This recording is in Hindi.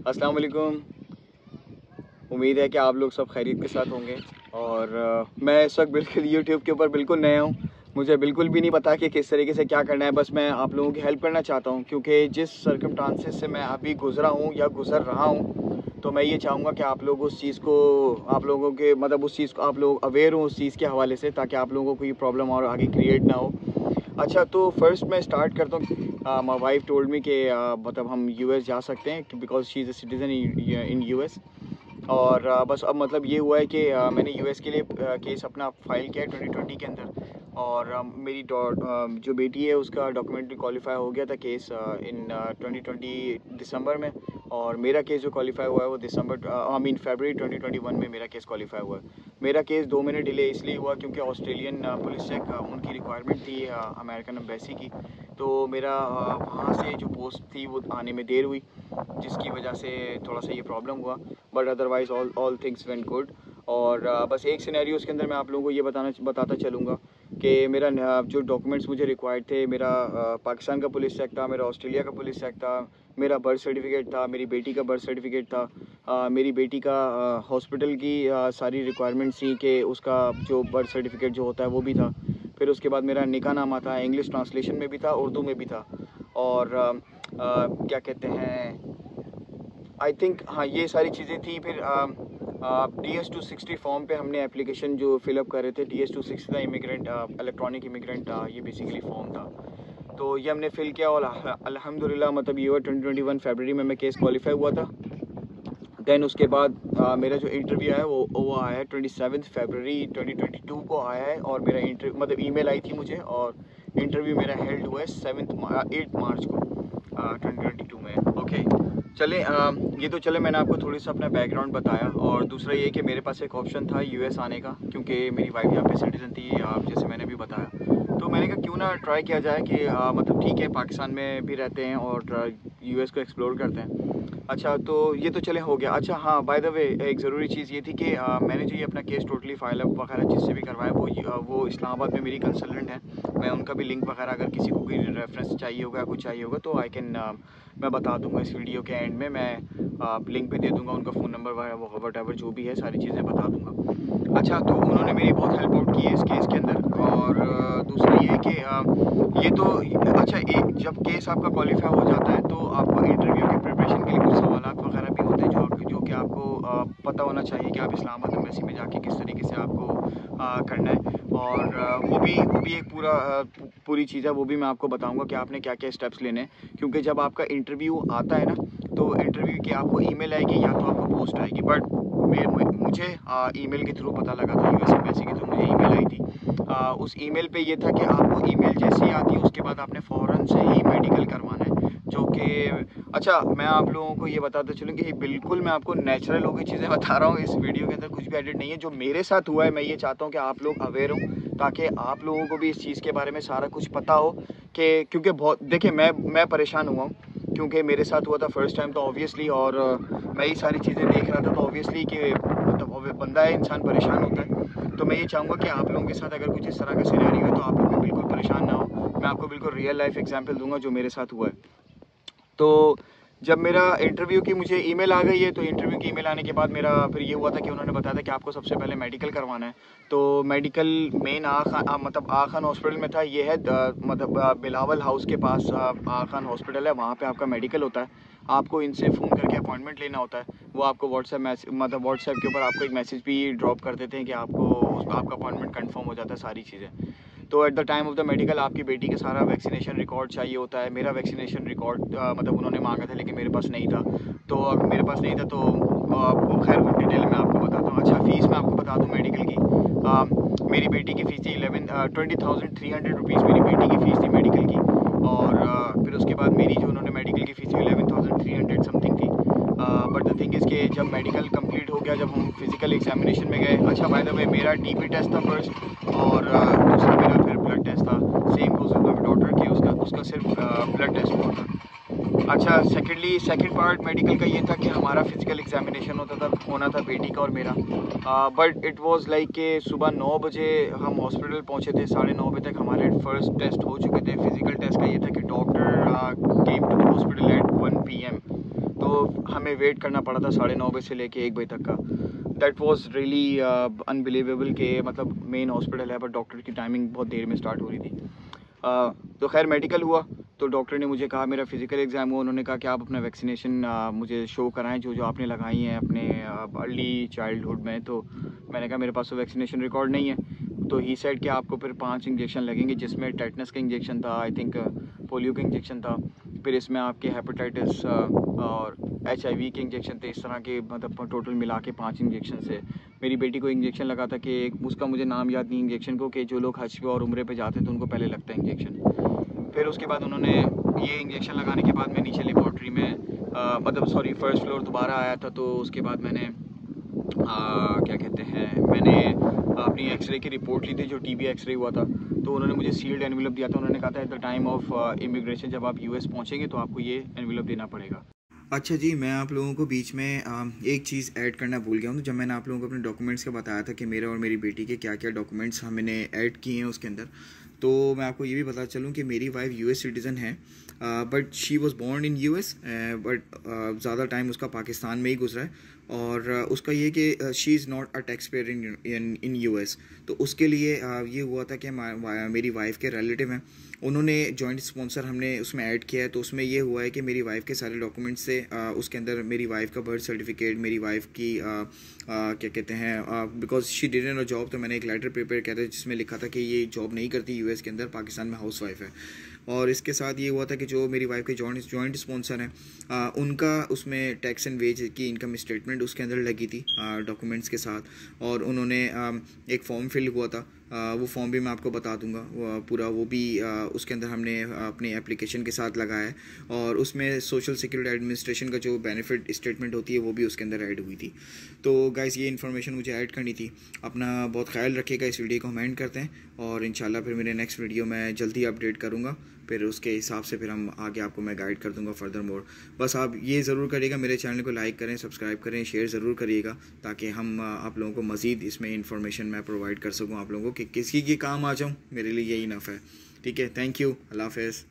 अस्सलाम वालेकुम। उम्मीद है कि आप लोग सब खैरियत के साथ होंगे। और मैं इस वक्त बिल्कुल यूट्यूब के ऊपर बिल्कुल नया हूँ। मुझे बिल्कुल भी नहीं पता कि किस तरीके से क्या करना है। बस मैं आप लोगों की हेल्प करना चाहता हूँ, क्योंकि जिस सर्कमस्टांसेस से मैं अभी गुजरा हूँ या गुजर रहा हूँ, तो मैं ये चाहूँगा कि आप लोग उस चीज़ को, आप लोगों के मतलब उस चीज़ को आप लोग अवेयर हो उस चीज़ के हवाले से, ताकि आप लोगों को कोई प्रॉब्लम और आगे क्रिएट ना हो। अच्छा, तो फर्स्ट मैं स्टार्ट करता हूँ। माई वाइफ टोल्ड मी कि मतलब हम यूएस जा सकते हैं, because she is a citizen in US. और बस अब मतलब ये हुआ है कि मैंने यूएस के लिए केस अपना फाइल किया है 2020 के अंदर। और मेरी जो बेटी है उसका डॉक्यूमेंट्री क्वालिफाई हो गया था केस इन 2020 दिसंबर में। और मेरा केस जो क्वालिफाई हुआ है वो दिसंबर आई मीन फरवरी 2021 में मेरा केस क्वालिफाई हुआ है। मेरा केस 2 महीने डिले इसलिए हुआ क्योंकि ऑस्ट्रेलियन पुलिस चेक उनकी रिक्वायरमेंट थी अमेरिकन एम्बेसी की। तो मेरा वहाँ से जो पोस्ट थी वो आने में देर हुई, जिसकी वजह से थोड़ा सा ये प्रॉब्लम हुआ। But otherwise all things went good. और बस एक सिनेरियो उसके अंदर मैं आप लोगों को ये बताता चलूँगा कि मेरा जो डॉक्यूमेंट्स मुझे रिक्वायर्ड थे, मेरा पाकिस्तान का पुलिस चेक था, मेरा ऑस्ट्रेलिया का पुलिस चेक था, मेरा बर्थ सर्टिफिकेट था, मेरी बेटी का बर्थ सर्टिफिकेट था, मेरी बेटी का हॉस्पिटल की सारी रिक्वायरमेंट्स थी कि उसका जो बर्थ सर्टिफिकेट जो होता है वो भी था। फिर उसके बाद मेरा निकाहनामा था, इंग्लिश ट्रांसलेशन में भी था, उर्दू में भी था। और क्या कहते हैं, आई थिंक हाँ ये सारी चीज़ें थी। फिर DS-260 फॉर्म पे हमने एप्लीकेशन जो फिलअप कर रहे थे, DS-260 था इमिग्रेंट इलेक्ट्रॉनिक इमिग्रेंट, ये बेसिकली फॉर्म था। तो ये हमने फिल किया और अल्हम्दुलिल्लाह मतलब ये हुआ 2021 फरवरी में मैं केस क्वालिफाई हुआ था। देन उसके बाद मेरा जो इंटरव्यू है वो आया है 27 फरवरी 2022 को आया है। और मेरा इंटरव्यू मतलब ईमेल आई थी मुझे, और इंटरव्यू मेरा हेल्ड हुआ है 8 मार्च को 2022 में। ओके, चले ये तो चले मैंने आपको थोड़ी सा अपना बैकग्राउंड बताया। और दूसरा ये कि मेरे पास एक ऑप्शन था यूएस आने का, क्योंकि मेरी वाइफ यहाँ पे सिटीज़न थी, जैसे मैंने भी बताया। तो मैंने कहा क्यों ना ट्राई किया जाए कि मतलब ठीक है पाकिस्तान में भी रहते हैं और यूएस को एक्सप्लोर करते हैं। अच्छा, तो ये तो चले हो गया। अच्छा हाँ, बाय द वे एक ज़रूरी चीज़ ये थी कि मैंने जो ये अपना केस टोटली फाइल अप वगैरह जिससे भी करवाया वो इस्लामाबाद में मेरी कंसल्टेंट है। मैं उनका भी लिंक वगैरह अगर किसी को कोई रेफरेंस चाहिए होगा, कुछ चाहिए होगा, तो आई कैन मैं बता दूंगा इस वीडियो के एंड में। मैं लिंक भी दे दूंगा, उनका फ़ोन नंबर वगैरह वट जो भी है सारी चीज़ें बता दूंगा। अच्छा, तो उन्होंने मेरी बहुत हेल्प आउट की है इस केस के अंदर। और दूसरा ये कि ये तो अच्छा, एक जब केस आपका क्वालिफाई हो जाता है तो आपको इंटरव्यू की प्रिपरेशन के लिए कुछ सवालात वगैरह भी होते हैं जो कि आपको पता होना चाहिए कि आप इस्लामाबाद एम्बेसी में जाके किस तरीके से आपको करना है। और वो भी एक पूरी चीज़ है, वो भी मैं आपको बताऊंगा कि आपने क्या क्या स्टेप्स लेने हैं। क्योंकि जब आपका इंटरव्यू आता है ना, तो इंटरव्यू की आपको ईमेल आएगी या तो आपको पोस्ट आएगी। बट मुझे ईमेल के थ्रू पता लगा था, यूएस एम्बेसी के थ्रू मुझे ईमेल आई थी। उस ईमेल पे ये था कि आपको ईमेल जैसे ही आती है उसके बाद आपने फ़ौरन से ही मेडिकल करवाना है, जो कि अच्छा मैं आप लोगों को ये बताता चलूँ कि बिल्कुल मैं आपको नेचुरल होगी चीज़ें बता रहा हूँ। इस वीडियो के अंदर कुछ भी एडिट नहीं है, जो मेरे साथ हुआ है। मैं ये चाहता हूँ कि आप लोग अवेयर हों, ताकि आप लोगों को भी इस चीज़ के बारे में सारा कुछ पता हो। कि क्योंकि बहुत देखिए मैं परेशान हुआ हूँ, क्योंकि मेरे साथ हुआ था फर्स्ट टाइम, तो ऑब्वियसली। और मैं ये सारी चीज़ें देख रहा था, तो ऑब्वियसली कि मतलब बंदा है, इंसान परेशान होता है। तो मैं ये चाहूँगा कि आप लोगों के साथ अगर कुछ इस तरह का सिनेरियो है तो आप लोग भी बिल्कुल परेशान ना हो। मैं आपको बिल्कुल रियल लाइफ एग्जांपल दूंगा जो मेरे साथ हुआ है। तो जब मेरा इंटरव्यू की मुझे ईमेल आ गई है, तो इंटरव्यू की ईमेल आने के बाद मेरा फिर ये हुआ था कि उन्होंने बताया था कि आपको सबसे पहले मेडिकल करवाना है। तो मेडिकल मेन मतलब आखान हॉस्पिटल में था। ये है मतलब बिलावल हाउस के पास आखान हॉस्पिटल है, वहाँ पे आपका मेडिकल होता है। आपको इनसे फ़ोन करके अपॉइंटमेंट लेना होता है। वो आपको व्हाट्सएप के ऊपर आपको एक मैसेज भी ड्रॉप कर देते हैं कि आपका अपॉइंटमेंट कन्फर्म हो जाता है, सारी चीज़ें। तो at the time of the medical आपकी बेटी का सारा वैक्सीनेशन रिकॉर्ड चाहिए होता है। मेरा वैक्सीनेशन रिकॉर्ड मतलब उन्होंने मांगा था, लेकिन मेरे पास नहीं था। तो अगर मेरे पास नहीं था तो खैर वो डिटेल में आपको बताता हूँ। अच्छा, फ़ीस मैं आपको बता दूँ मेडिकल की। मेरी बेटी की फ़ीस थी 20,300 रुपीज़ मेरी बेटी की फ़ीस थी मेडिकल की। और फिर उसके बाद मेरी जो उन्होंने मेडिकल की फ़ीस थी 11,300 समथिंग थी। बट द थिंग इज़ के जब मेडिकल कंप्लीट हो गया, जब हम फिज़िकल एग्जामिनेशन में गए। अच्छा, बाय द वे मेरा टीबी टेस्ट था फर्स्ट, और दूसरा मेरा फिर ब्लड टेस्ट था। Same goes with my daughter के, उसका सिर्फ ब्लड टेस्ट हुआ था। अच्छा, सेकंड पार्ट मेडिकल का ये था कि हमारा फिज़िकल एग्जामिनेशन होना था बेटी का और मेरा। बट इट वाज लाइक कि सुबह 9 बजे हम हॉस्पिटल पहुंचे थे, 9:30 बजे तक हमारे फर्स्ट टेस्ट हो चुके थे। फिज़िकल टेस्ट का ये था कि doctor came to the hospital at 1 PM। तो हमें वेट करना पड़ा था 9:30 बजे से लेके 1 बजे तक का। दैट वाज रियली अनबिलीवेबल कि मतलब मेन हॉस्पिटल है पर डॉक्टर की टाइमिंग बहुत देर में स्टार्ट हो रही थी। तो खैर मेडिकल हुआ तो डॉक्टर ने मुझे कहा, मेरा फिज़िकल एग्ज़ाम हुआ, उन्होंने कहा कि आप अपना वैक्सीनेशन मुझे शो कराएं जो जो आपने लगाई हैं अपने अर्ली चाइल्डहुड में। तो मैंने कहा मेरे पास तो वैक्सीनेशन रिकॉर्ड नहीं है। तो ही सेड कि आपको फिर 5 इंजेक्शन लगेंगे, जिसमें टेटनस का इंजेक्शन था, आई थिंक पोलियो का इंजेक्शन था, फिर इसमें आपके हेपेटाइटिस और HIV के इंजेक्शन थे। इस तरह के मतलब टोटल मिला के 5 इंजेक्शन से मेरी बेटी को इंजेक्शन लगा था कि उसका मुझे नाम याद नहीं इंजेक्शन को, कि जो लोग हज पे और उम्रे पे जाते हैं तो उनको पहले लगता है इंजेक्शन। फिर उसके बाद उन्होंने ये इंजेक्शन लगाने के बाद मैं नीचे लेबॉर्ट्री में मतलब सॉरी फर्स्ट फ्लोर दोबारा आया था। तो उसके बाद मैंने क्या कहते हैं, मैंने अपनी एक्सरे की रिपोर्ट ली थी जो TB एक्सरे हुआ था। तो उन्होंने मुझे सील्ड एनवेलप दिया था। उन्होंने कहा था at the time of immigration जब आप US पहुँचेंगे तो आपको ये एनवेलप देना पड़ेगा। अच्छा जी, मैं आप लोगों को बीच में एक चीज़ ऐड करना भूल गया हूँ। जब मैंने आप लोगों को अपने डॉक्यूमेंट्स का बताया था कि मेरे और मेरी बेटी के क्या क्या डॉक्यूमेंट्स हमने ऐड किए हैं उसके अंदर, तो मैं आपको ये भी बता चलूँ कि मेरी वाइफ US सिटीज़न है, but she was born in US, but ज़्यादा टाइम उसका पाकिस्तान में ही गुजरा है। और उसका ये कि she is not a tax payer in US। तो उसके लिए ये हुआ था कि मेरी वाइफ के रिलेटिव हैं, उन्होंने जॉइंट स्पॉन्सर हमने उसमें ऐड किया है। तो उसमें ये हुआ है कि मेरी वाइफ के सारे डॉक्यूमेंट्स से उसके अंदर मेरी वाइफ का बर्थ सर्टिफिकेट, मेरी वाइफ की क्या कहते हैं, because she didn't a job, तो मैंने एक लेटर प्रिपेयर किया था जिसमें लिखा था कि ये जॉब नहीं करती US के अंदर, पाकिस्तान में हाउस वाइफ है। और इसके साथ ये हुआ था कि जो मेरी वाइफ के जॉइंट स्पॉन्सर हैं उनका उसमें टैक्स एंड वेज की इनकम स्टेटमेंट उसके अंदर लगी थी डॉक्यूमेंट्स के साथ। और उन्होंने एक फॉर्म फिल हुआ था, वो फॉर्म भी मैं आपको बता दूंगा पूरा, वो भी उसके अंदर हमने अपने एप्लीकेशन के साथ लगाया है। और उसमें सोशल सिक्योरिटी एडमिनिस्ट्रेशन का जो बेनिफिट स्टेटमेंट होती है वो भी उसके अंदर ऐड हुई थी। तो गाइस ये इन्फॉर्मेशन मुझे ऐड करनी थी। अपना बहुत ख्याल रखिएगा, इस वीडियो को कमेंट करते हैं और इंशाल्लाह फिर मेरे नेक्स्ट वीडियो में जल्दी अपडेट करूँगा। फिर उसके हिसाब से फिर हम आगे आपको मैं गाइड कर दूंगा फर्दर मोर। बस आप ये ज़रूर करिएगा, मेरे चैनल को लाइक करें, सब्सक्राइब करें, शेयर ज़रूर करिएगा, ताकि हम आप लोगों को मज़ीद इसमें इंफॉर्मेशन मैं प्रोवाइड कर सकूँ आप लोगों को, कि किसी के काम आ जाऊँ, मेरे लिए यही इनफ है। ठीक है, थैंक यू, अल्लाह हाफ़िज़।